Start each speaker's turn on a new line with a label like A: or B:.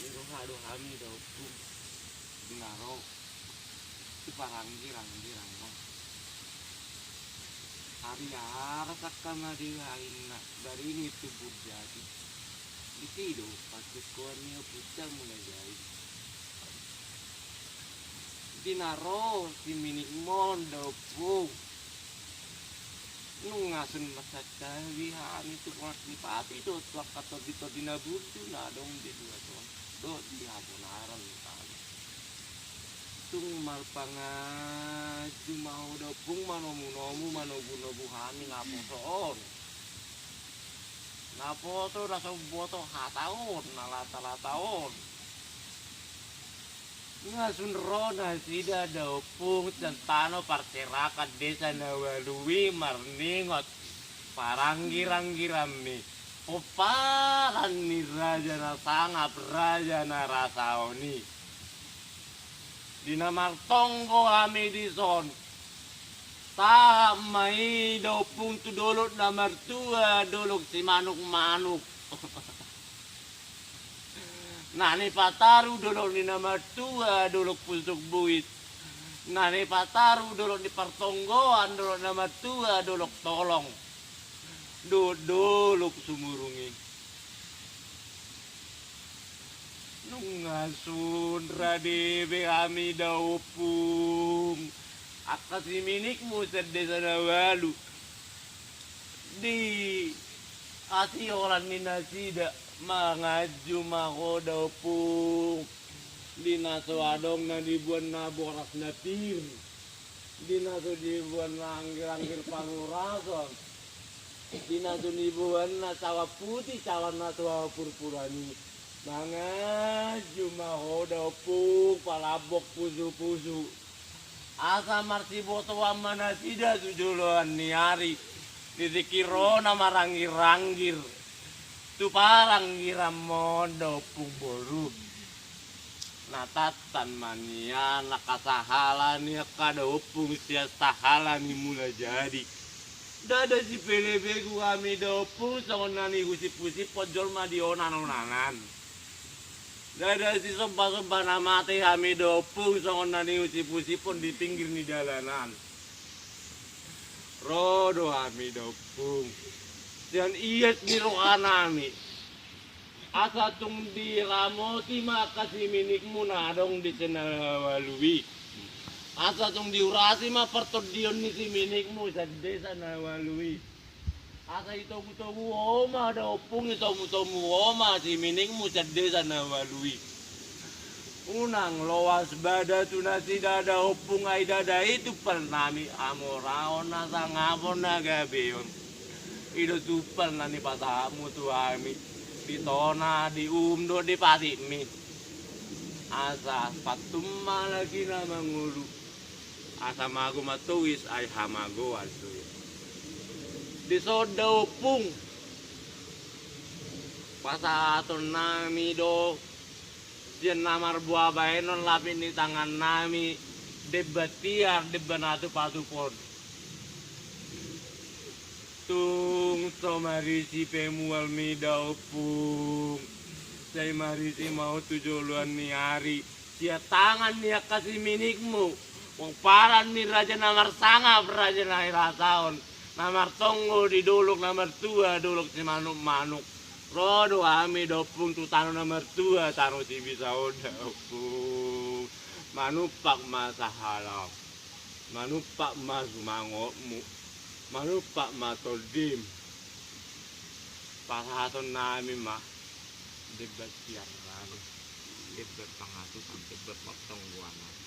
A: Itu hado kami daw po dinaro iparanggi-ranggi hari-hari sakama dihain na dari ini tubuh jadi ditido pasti kuannya pucang mulai jadi dinaro si minik mondo po nung ngasun masaca wihan itu kuat di papi do tuak atau dito dinabutu na dong di dua tuang do di habonaran kali tung malpangaju mau dopung manomu manobu-nobuhani ngaposoon napoto rasa boto hataon nalata-lataon ngasun rona sida dopung centano parserakat desa nawalui marningot paranggi-ranggi rami oparan ni raja na sangap raja na rasaoni dinamartonggo kami di son tamai dopung tu dolok na mertua dolok si manuk-manuk nani pataru dolok ni nama tua dolok pusuk buit nani pataru dolok di pertonggoan dolok nama tua dolok tolong dolok sumurungi nungasun radebe kami daupung akasi minikmu sedesa nawalu di kasih orang ninasida mangaju makodaw po dinaso adong na dibuan na boras na tir dinaso dibuan na anggir-anggir pangurason dinaso dibuan na sawa putih sawa na sawa purpurani mangaju makodaw po palabok pusu-pusu asa marsi boto wamana sida sujuluan niari didikiro na marangir-ranggir tu parang ngiram mondo pungboru natatan mania nakasahala ni kadopung sia sahala ni mula jadi dada si pelebe ku kami dopung songonani usip-usip pojol madionan-onanan dada si sompah-sompah namate kami dopung songonani usip-usip pon di pinggir ni dalanan rodo kami dopung dan iya niro kanami asa tung di ramoti makasih minikmu nadong di senawalui asa tung diurasi ma pertodion ni si minikmu sa desa nawalui asa itomu oma dopung itomu oma si minikmu sa desa nawalui unang loas bada tunasi dada opung ay dada itu pernami amoraon na sangapon na gabion ido tupal na ni pasamu tu ami di tona di umdo di patimi asa patumma lagi na mangulu asa mago matuwis ay hamago aso di soda pung pasaton nami do dian namar buah baenon lapin di tangan nami debatiar debanatu patupon tung so marisi pemual midau pung saya marisi mau tujoluan ni hari sia tangan nia kasih minikmu wong paran ni raja namar sangap raja nai rasaon namar tonggo di dolok namar tua dolok si manuk-manuk rodo kami dopung tu tano namar tua tano si bisa oda pung manupak masahalau manupak mas mangokmu manupak matoldim pasaton nami mah debat siang kami debat pangatusan debat potong buana